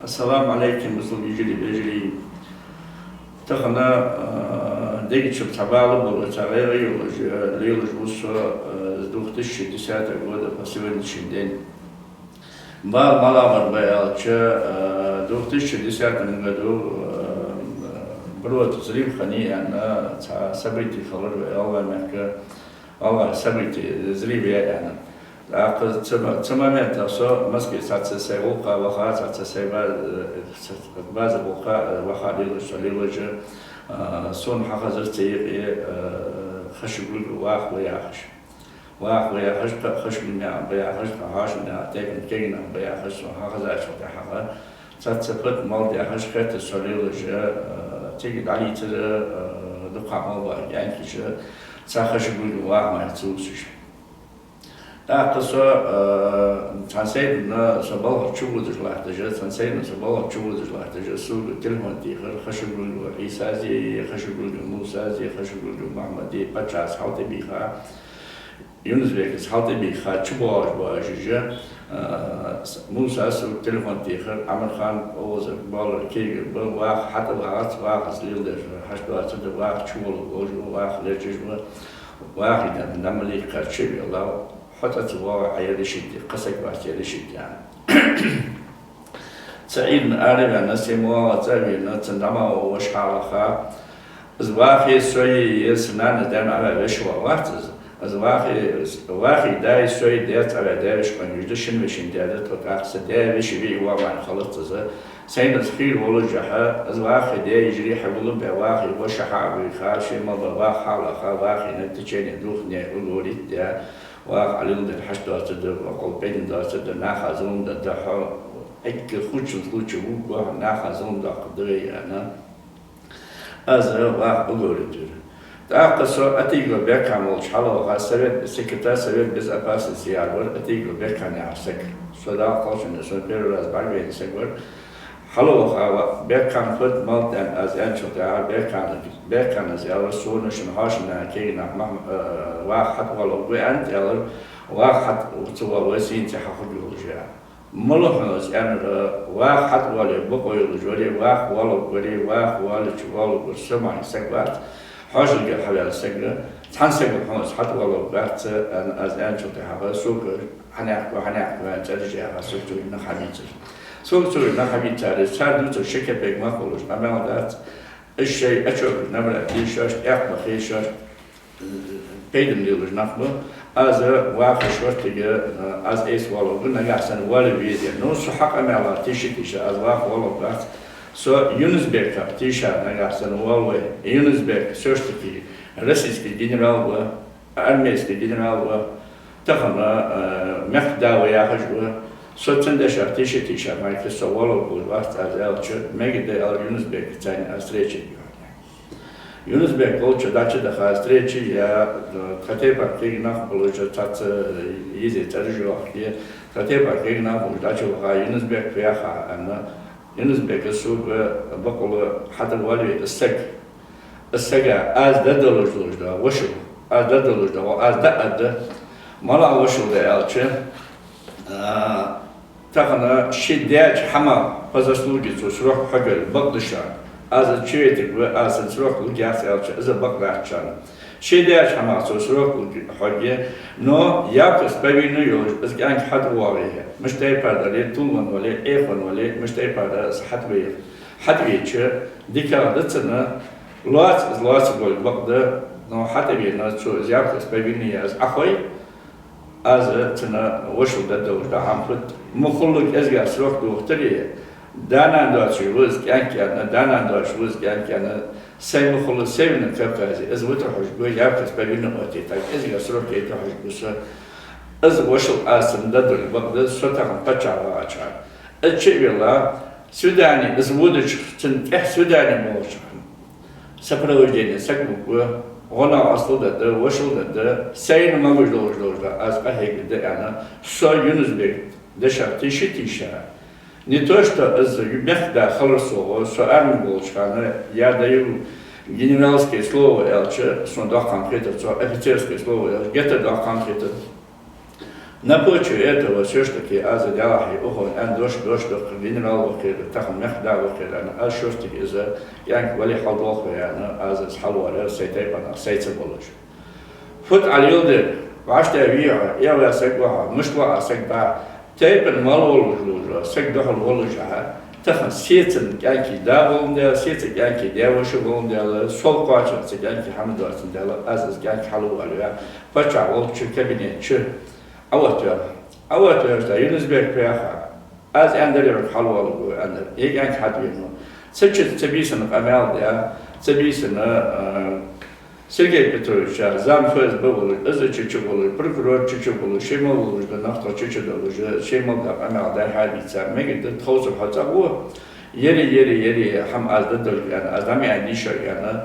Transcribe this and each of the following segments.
السلام عليكم مسلم يجري بيجري تخنا ديك شو تبالو بقول تعالى يولج ليولج بوس دوختش تسعة قوة بسوين شدين مالا مربيالش دوختش تسعة من قدو برو تزريب خني أنا سبيتي خلر الله مهك الله سبيتي زريب يعني أقل تمامات أصلا مسكي ساتسي وقا وخا ساتسي باز وقا وخا ليلج صون حقزر تيق خشبل واخ وياخش خشبل مع بياخش حاش مع تيكن كينا بياخش حقزر شو حقا ساتسفت مال ياخش خت سوليلج تيجي علي تر دقة مال يعني كش سخشبل واخ ما تسوسش قصة تنسينا سبالة شو بدش لاحتجة تنسينا سبالة شو بدش لاحتجة سوق تلمون تيخر خشبول عيسى خشبول موسى خشبول محمد بتشاس حاطي بيخا يونس بيك حاطي بيخا شبواج باججة موسى سوق تلمون تيخر عمر خان أوز بال كير بواخ حتى واخ واخ سليل ده حشبات ده واخ شمول واخ لجج واخ ده نملي كرشي الله حتى تبغى عيال شدي قصك بعشيال شدي يعني سعيد من أعرف أن سموا زاوية تنما وش حالها زواخي سوي يسنان دم على وشوا وقت زواخي داي سوي ديت على دايش كان يجدشن وشين ديت وقاعد دايش بي هو مع خلط سين الخير ولا جحا زواخي داي يجري حبلو بواخي وش حابي خاشي ما بواخ حالها واخي نتيجة دوخني ولوريت واق عليهم ده الحشد ده وقل بين ده ناخذون ده حا أك خوش وقوه ناخذون ده قدري أنا أزر واق بقول ده تأقصر أتيجو بيكمل شحلا غاسبت سكتة سبب بس أباس السيارة أتيجو بيكمل عسك صدا قاشن سنبير راس بعدين سكور حلو خا بيكمل فت مالتن از أنشط تعال بيكمل زيارة سون شنهاشنا كينا واحد ولو وأنت يلا واحد وتوا وسين تحقق الجا ملحوظ أن واحد ولا بقول الجوري واحد ولا شوال والسمع سكبات حاجة حلال سكر تحسب الحوز حتى ولو بعت أن از أنشط تعال سوق هنحكي ترجع سوق نخميت سوق نخميت تعال سردو تشكل بيج ما خلوش أما ذات الشيء أشوف نمرة ديشاش أحمد خيشاش بيدن ليلوش نخمه از واقع شورتیه از ایس والو نگهسن والی ویدیه نوش حق املا تیشه از واقع والو بعد سو یونس بیکا تیشه نگهسن والو یونس بیک شورتی روسیسکی جنرال و ارمیسکی جنرال و تخنا مقدار یاخجو سو تندش تیشه مایک سو والو بود وقت از الچ مگده ال یونس بیک تاین استریچی يونس بيك قلت داتش دخل استريتشي يا كتيبة كينا بلوجة تات يزي ترجع كي كتيبة كينا بلوجة داتش وقع يونس بيك فيها أنا يونس بيك السوق بقول حتى والي السق از دلوج ده وشو از دلوج ده وaz ده مالا وشو ده ألشة تخنا شديد حما فزسلوجي تسرح حجر بقدشان از چیتی و از سرخ لگیاس الچه از باقیچان شیدیش همه سرخ لگیه نو یا کس ببینی یوش از که انک حد واقعیه مشتای پردالی طولمان ولی ایخون ولی مشتای پردالی حد چه دیگر دتنه لاس گل بقده نو حد بینا چو یا کس ببینی از اخوی از تنه وشل دادوش ده هم خود مخلوق از که سرخ دوختریه دانان داشت روز کنکیانه دانان داشت روز کنکیانه سیم خلو سیمن کفکازی از وتر حجبه یا کس ببینم آتی تا از یه سرور کیت حجبه از وشل آسم دادل بقدر سوتام پچاوا آچار از چه بیلا سودانی از وودش تن سودانی موشان سپروجینی سکمکو ona aslında da وشل da سین ماگوش دوش از قهیگ ده انا سو یونس بی دشار تیشه не то, что из мягко хорошо, что армия была, я даю генеральское слово, что до конкретно, что офицерское слово, где-то до конкретно. На почве этого все-таки азадялахи ухо ан дош генерал вахир тахм мехда вахир ан все-таки из янк вали халдох яна аз халвара сейтайпана сейцеболож. Фут алилде вашта виа яла секва мушва секба тайпен малолож секдохал воложа тахм сейцен янки даволнда сейцен янки девошволнда сол qachon янки хамдвасында аз янки халвара пача волчу кабинет чу أوتر ده ينزبك بياخا از اندرير حلوة لو اندر يجانك حدينه سجل تبيسن قمال ده تبيسن سيرجي بتروش زام فوز بقول از تشيشو بقول بركرور تشيشو بقول شيمو بقول ده نقطة تشيشو ده شيمو ده قمال ده حديثة ميجد تخوص حتى هو يري هم از ده يعني ازامي عندي شو يعني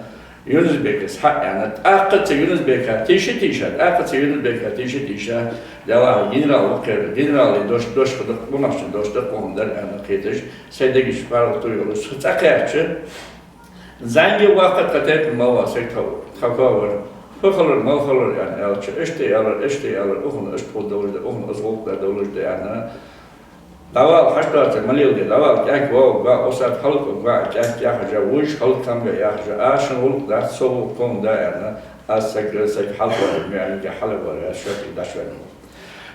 ينزبك صح يعني أقصى ينزبك تيشة أقصى ينزبك تيشة دوا جنرال وكر جنرال دوش خدق بناشن دوش دقهم در أنا كيدش سيدك شفار طويل سأكيرش زنجي وقت قتيب الموا سيكتو خكور فخلر ما خلر يعني ألش اشتي على أخن اشتول دولة أخن أزغوق دولة يعني دوا حشرات مليل دي دوا كأنك واو أصلا خلق كأنك يحجى وش خلق كم يحجى عشان خلق ده سو كون ده يعني أسك حلق يعني كحلق ولا شوية دشوين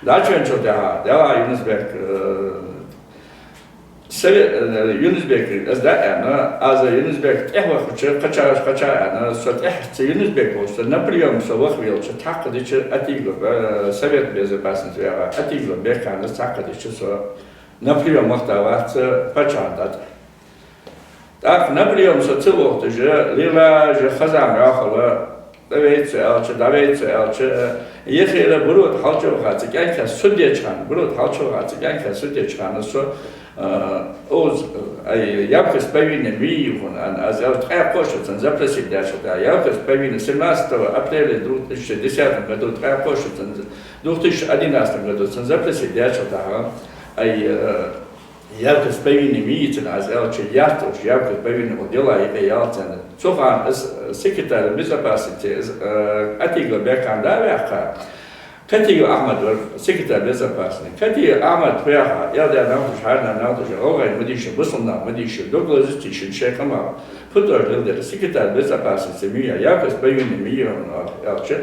دشوين شو ده دوا ينزبك ينزبك از ده يعني از ينزبك إحوى خشة يعني صوت إحت ينزبك وصل نابليون سواه ويل شو تعقد إيش أتيجو سبت بيز بس نتويا أتيجو بيكان تعقد إيش سو نابليون محتوى بچاندات. так نابليون سو تلوه تجا ليلا جا خزام راخلا داويت يخيل برود حالشو خاطر كان كسودية كان برود حالشو خاطر كان كسودية كان سو اوز اي يابكس بيبين ميون ان از ال تري قوشت زابلسي داشت يابكس بيبين سماستر ابريل دروت 10 году تري قوشت دوختش 11 году زابلسي داشت أي يابكس بيبين ميتن از ال تشي ياتوش يابكس بيبين وديلا ياتن سوفان سكرتير بيزاباسيتي اتيغو بيكان داويخا كتير أحمد سكرتير بيزاباسيتي كتير أحمد بيها يادا ناوتش هارنا ناوتش أوغاي مديش بوسلنا مديش دوغلازيتيشن شيكما فدور لدر سكرتير بيزاباسيتي ميا يابكس بيبين ميون يالش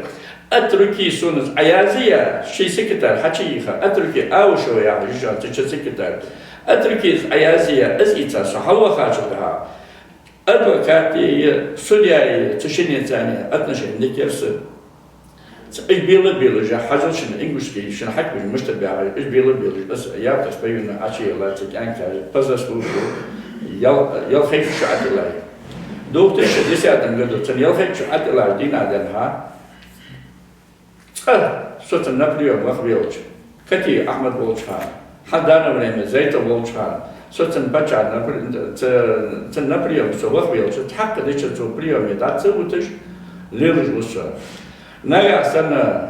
أتركي سونس أيازية شي سكرتير حشيخا أتركي أوشو يعني جيشان تشي سكرتير أتركي أيازية أزيتا سحلوة خاجتها أدوكاتي سودياي تشيني تاني أتنشي نيكيرس إيش بيلا جا حاجة شن إنجليزي شن حكي مش تبعه إيش بيلا بس يابكس بيبين عشية لا تكانك بزاس بوشو يل خيف شو عدلاي دوختش ديساتن قدو تن يل خيف شو عدلاي دينا دنها صوت نابليون وخبيوش كتي أحمد بولشان حدانا بريمة زيت بولشان صوت بچا نابليون سو وخبيوش تحقق ديش تو بليون يدات زوتش ليلج وصا نايا سنة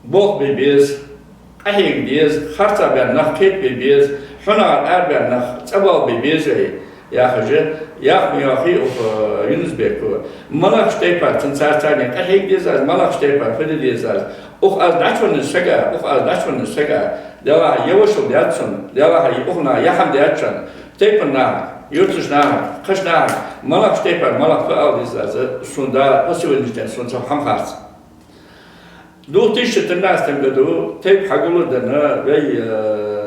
بوخ بيبيز أهيك ديز خرطة بين نخ كيت بيبيز حنار أربع نخ تبال بيبيز يا خجل يا مياخي أو ينزبكو ملاك شتيبر تنسار تاني أهيك ديز از ملاك شتيبر فدي ديز از أخ از داشون السجا دوا يوشل دياتشون دوا هي أخنا يحم دياتشون تيبنا يوتشنا خشنا ملاك شتيبر ملاك فعل ديز از سوندا وسوي نجتن سوندا هم خاص دو تيشت الناس تمدو تيب حقولو دنا وي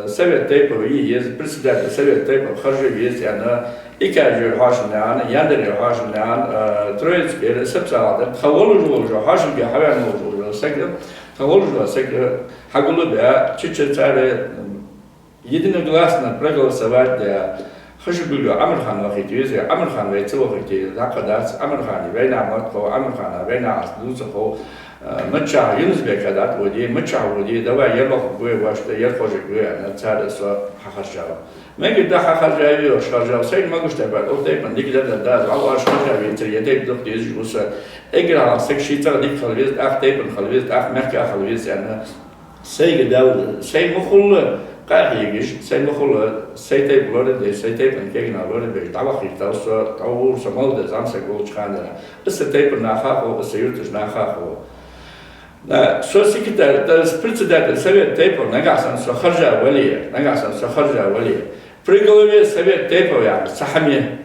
سويت تيب وي يز بريسيدنت سويت تيب خرج يز يعني إيكاجر هاشم يعني يندر هاشم يعني ترويس بير سبسا تخولوا جو هاشم بيا حيان جو سكر تخولوا سكر حقولو بيا تشتش تاري يدنا غلاسنا برجل سواد ده خش بيقولوا عمر خان وقت يزي عمر خان ويتسوى وقت ذاك عمر خان بين عمرتكو عمر خان بين عسلوسكو متشع ينزبك هذا ودي متشع ودي دوا يلوخ قوي واشت يلخوش قوي أنا تار سو حخشوا ما قد حخشوا وشخشوا سين ما قشت بعد أوتي من ديك ده أول شخشوا ينتري يديك دكتور يجي بس إجرا سكشي ترى ديك خلويت أختي من خلويت محكي خلويت يعني سين داود سين مخول قاعيش سين مخول سيتي بلورد سيتي من كينا بلورد بيج دعوة خير تاو سمال ده زام سكول شخاندنا بس تيب ناخا أو بس يرتش ناخا أو لا سوسي كده ده سبرت ده سبب تيبو نجاسن سخرجة وليه نجاسن سخرجة وليه بريغلوية سبب تيبو يعني سحمية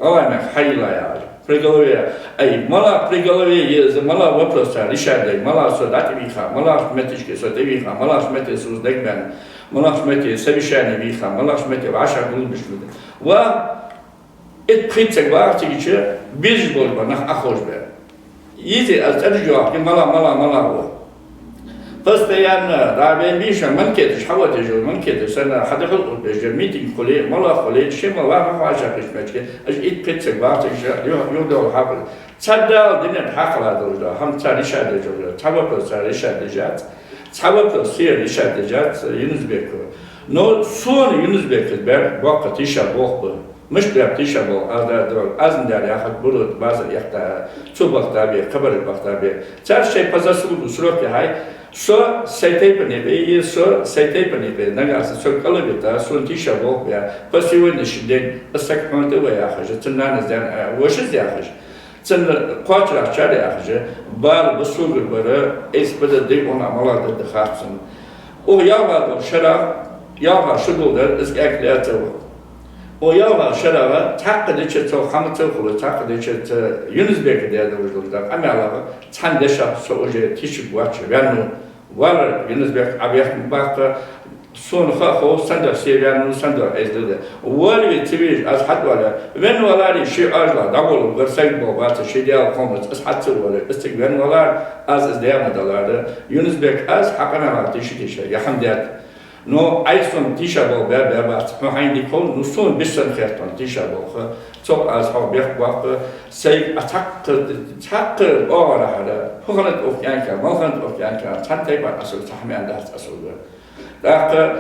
الله ما حيلا يعني بريغلوية أي ملا بريغلوية يز ملا وبروسا ريشادي ملا سودات بيخا ملا متش كسودات بيخا ملا متش سوز دكبان ملا متش سبيشاني بيخا ملا متش وعشرة قلوب مشلودة و اتبخيت وقت يجي بيج بول نخ أخوش به يجي أرجع كي ملا هو بس بيان رابين بيش من كده حوت جو من كده سنة حدا خلق بيجي ميتين خلي ملا خلي شيء ملا ما عايش كيش ماشي أجي اتبخيت وقت يجي يودو حبل تصدق الدنيا حق لا دوجا هم تاريخ هذا جو تابو تاريخ هذا جات تابو سير ريشاد جات يونس بيكو نو سون يونس بيكو بير وقت يشابه مش بيعطيشه بو هذا دول أزم داري أخذ برود بعض يحتى شو بختابي خبر بختابي تعرف شيء بزاسول سلوك هاي شو سيتي بني شو سيتي بني نجاس شو كله بيتا شو تيشه بو بيا بس يوين الشدين استكملت ويا أخج تنان زين وش زي أخج تن قاتل أشجار أخج بار بسوق برا إيش بدأ ديكون عمله ضد خاصم ويا شرا يا شغل ده إس أكلته ويا شرا تعقد شتى خمسة خلو تعقد شتى يونس بيك ده وجود ده أما على تندشة سوجي تيشك واتش بيانو ولا يونس بيك أبيح مبارك سون خاخو سندر سيبيانو سندر إزدده ولا تبيج از حد ولا من ولا شيء أجلا دعوة غرسين بوابات شيء ديال خمس از حد ولا استقبال ولا از إزديان دلاره يونس بيك از حقنا ما تيشكيش يا حمدات نو أيضاً تيشابو بابات ما عندي كل نصون بسن خيرتون تيشابو خ تو از ها بيخبق سي تحق أورا هذا هغنت أوكيانكا ما هغنت أوكيانكا تنتبه أصل تحمي عندها أصل لكن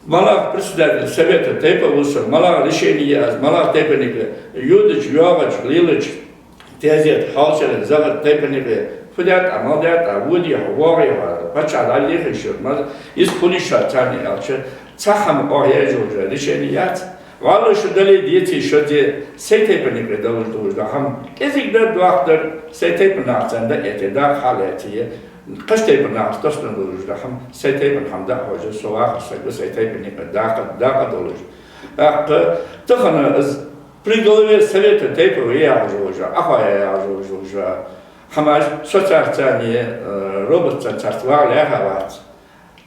مالا برسداد سبت تيبا وصل مالا رشيني از مالا تيبا نيجي يودج يوغج ليلج تازيت حاصل زغت تيبا نيجي فدات عمادات عودي حواري بچه عدالي خشود ما يسخوني شاتاني ألشه تحم آهية جوجا رشينيات والله شدالي ديتي شدي سيتي بنيجي دول هم إذا قدر دوختر سيتي بناعتن ده اعتدار حالاتي قشتي بناعت تصل دولج هم سيتي بنحم ده حاجة سواء سيد سيتي بنيجي داق دولج أق تخنا از بريغلوي سبت تيبو ويا جوجا أخويا جوجا هماش سوتر تاني روبوت ترتوار لهوات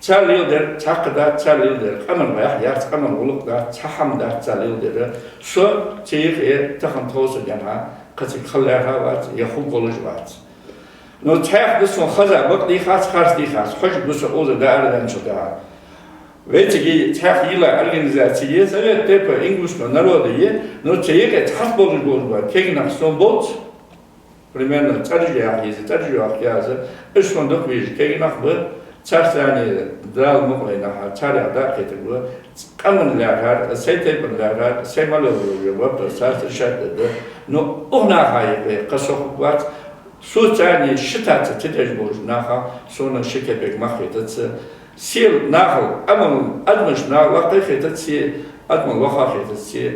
تاليودر تقدا تاليودر أمر ويحيات أمر ولق دا تحم دا تاليودر شو تيجي تخن توصل جنها قتل خلها وات يخوب ولجوات نو تحق بسون خزا بقدي خاص دي خاص حج بس أول دا أردن شدها ويتجي تحق يلا أرجنزاتية سبب تبى إنجلش نرودية نو تيجي تحط بولجوات كي نحسون بوت примерно ترجع كذا إيش فندق بيجي كي نخبر ترتاني دال مقلنا ترى دا كتبوا كمن لهار سيتبن لهار سيمالو يوبر سات شدد نو أهنا هاي قصوقات سوتاني شتات تتجبوج ناها سونا شكبك مخيتت سيل ناهل أدمش ناهل وقيتت سي أدمن وخاخيتت سي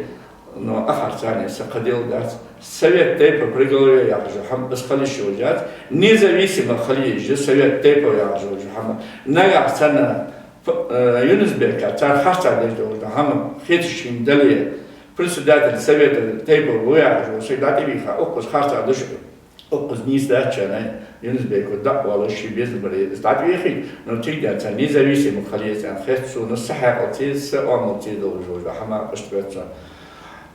نو آخر ثاني سقديل دات سويت تيبا بريغلوية يعجو هم بس خلي شوجات نيزاويسيما خليج سويت تيبا يعجو هم نجع سنة يونس بيكا تار خاصة ديجو هم خيتشين دلية برسدات سويت تيبا ويعجو سيداتي بيخا أقص خاصة دشو أقص نيز دات شناي يونس بيكو دق ولا شي بيز بري استعد بيخي نو تيجي دات نيزاويسيما خليج يعني خيتشو نصحة أتيز أمتي دوجو هم أشتبهت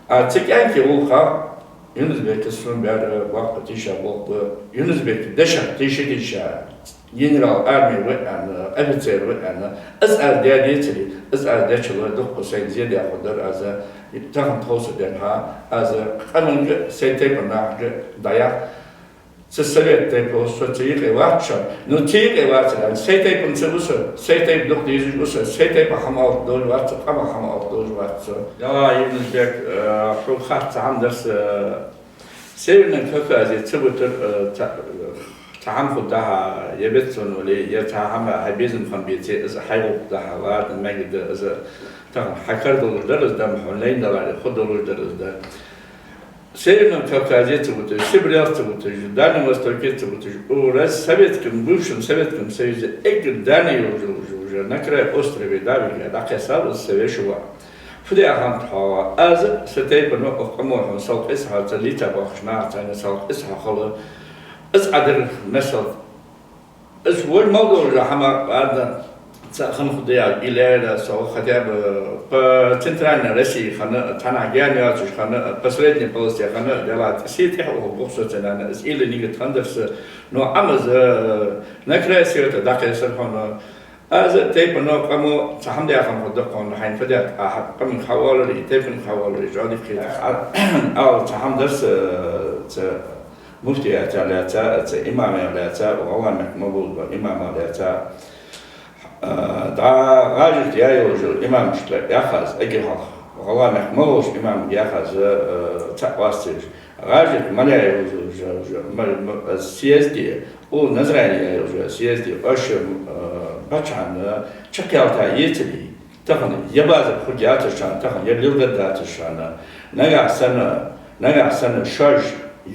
تكأن كروخا يونس بيك السون بعد وقت تيشا بوق يونس بيك دشا تيشا ينرال أرمي وأنا أبتر وأنا أسأل داديتري أسأل داشوا دق سين زياد يأخذر از تهم توصل دنها از قانون سيتي بناء ضياع سسرت تيبو سوتيك واتشا نوتيك واتشا سيتي بنسبوس سيتي بدق ديجوس سيتي بحمار دول واتش قام حمار دول واتش يا يونس بيك حول خاط عندس سيرنا كفا زي تبوتر تعم خدها يبتون ولي يتعم هبيزن خمبيتي إذا حيو خدها وارد ما يقد إذا تام حكر دول درس دم حولين دلالي خد دول درس ده Северном Кавказе цвутыш, Сибирял цвутыш, в Дальнем Востоке цвутыш. В бывшем Советском Союзе, Дальний уже на край острова Давига, Дакесал, Севешува. Фудяхан Тхава, аз ستيبنو أقموهم سوق إسحاق تليتا بخشنا تاني سوق إسحاق خلو إس عدل نسل إس والموضوع رحمة بعد خن خديا إلى سوق خديا بتنتران رسي خنا تنا جاني أتوش خنا بسرتني بلوستي خنا دلات سيت يحوه بخصوص أنا إس إلى نيجي تندرس نو أمز نكره سيرة داخل سرحنا از تیپ نو کامو سهم دیا کام خود کن حین فدیت کام خوالری تیپ خوالری جادی خیلی آو سهم درس مفتي أتى إمام أتى وعوام مقبول وإمام أتى دا راجل يايوج إمام شكل يأخذ أجهض وعوام مقبول إمام يأخذ تقواستيج راجل من يايوج السياسي ونزرعي يايوج السياسي أشم بچان چکیالتا یتلی تخن یباز خودیاتشان تخن یلیوداتشان نگاه سن شارج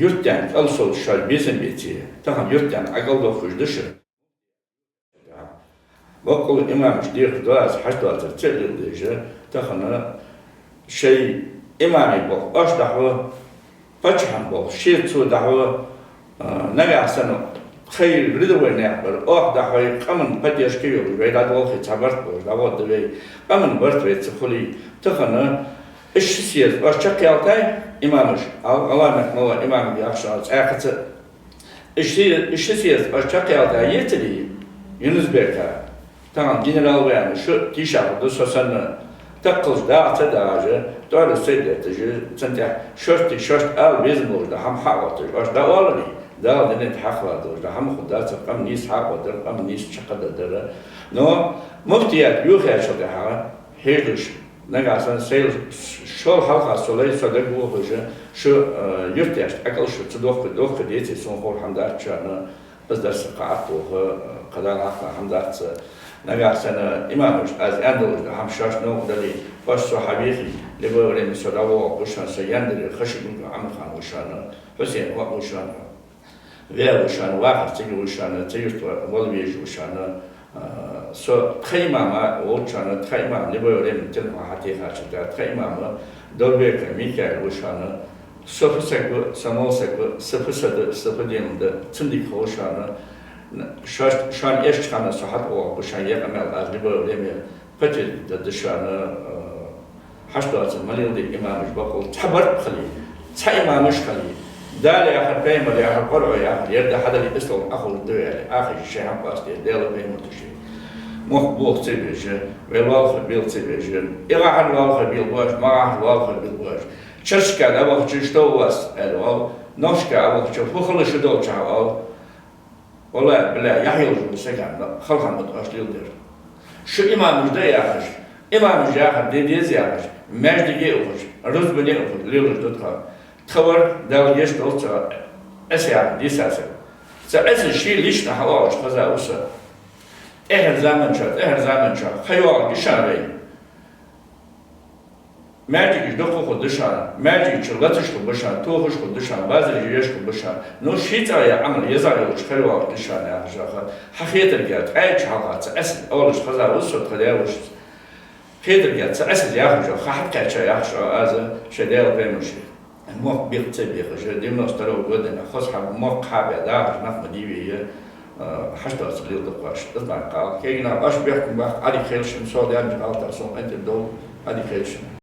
یورتن also شارج بیزن بیتی تخن یورتن اقل خوشدش وقل امام شدیق دواز حشدات تلیدیجه تخن شی امامی بق اش دعوه بچان بق شیت سو دعوه نگاه سن خير ردوه نعبر دحوي قمن بديش كيو بيدا دوخي تعبرت بور داود دوي قمن برت بيت سخولي تخنا اش سياز باش شقيالتاي امامش الله مكمل امام بيخشى اخت اش سياز باش شقيالتاي يتلي يونس بيكا تمام جنرال وين شو تيشا دو سوسن تقلش داعت داجه دور سيدت تنتح شورت ال بيزمور ده هم حقت باش داولني دا دنيت حقلا دور دا هم خدات قام نيس حق ودر قام نيس شقد در نو مفتيات يوخي شو ده هيدش نگاسن سيل شو حلقة سولي صدق وخوجه شو يرتيش أكل شو تدوخ ديتي سون خور حمدات شانا بس درس قاعد وخ قدر عقل حمدات نگاسن إمامش از أندلس ده هم شاش نو دلي باش صحابيخي لبوري مسوداو وشان سيندري خشبون عم خان وشان حسين وشان ويا وشان واحد تيجي وشان تيجي والبيج وشان سو تخيما ما وشان تخيما لبوري مثل ما حتى خاشة تخيما ما دولبيك ميكال وشان سفسك سموسك سفدين ده تندي خوشان شان إيش كان صحات وشان يعمل از لبوري فتى دشان حشدات مليون دي إمامش بقول تحبر خلي تحيما مش خلي دالي آخر بيم اللي آخر قرعه يا آخر يرد حدا اللي بيسلم أخو الدوي آخر شيء هم قاصدي ديلا بيم وتشي مخبوخ تبيج والوالخ بيل تبيج إلا عن والخ بيل باش ما عن والخ بيل باش شرشكا أبغى تشتو واس ألو نشكا أبغى تشوف خلص شدول شعال والله بالله يحيل سكان خلها متأشليل دير شو إمام مجد يا آخر إمام مجد يا آخر ديز يا آخر مجد جي أخر رز بني أخر ليل جدتها خبر داود يشتغل أسيا ديساسا سأس الشيء ليش نحواش خذا وسا إهر زمن شات خيوال جشابي ماجيك دخو خدشان ماجيك شغلتش خدشان توخش خدشان بازر يش خدشان نو شيء يا عمل يزعل وش خيوال جشان يا جاخد حقيقة الجات أي شغلات سأس أولش خذا وسا تخليوش حقيقة الجات سأس ياخد جو خحت كاتشا ياخد هذا شدير بيمشي موق بيقتل بيخش ديمنا استلو جودنا خص حب موق حابة داعش نفهم ديبي حشد أصلي دقاش تطلع قال كينا أش بيحكم بقى علي خيلشن صاد يعني قال تصوم أنت دو علي خيلشن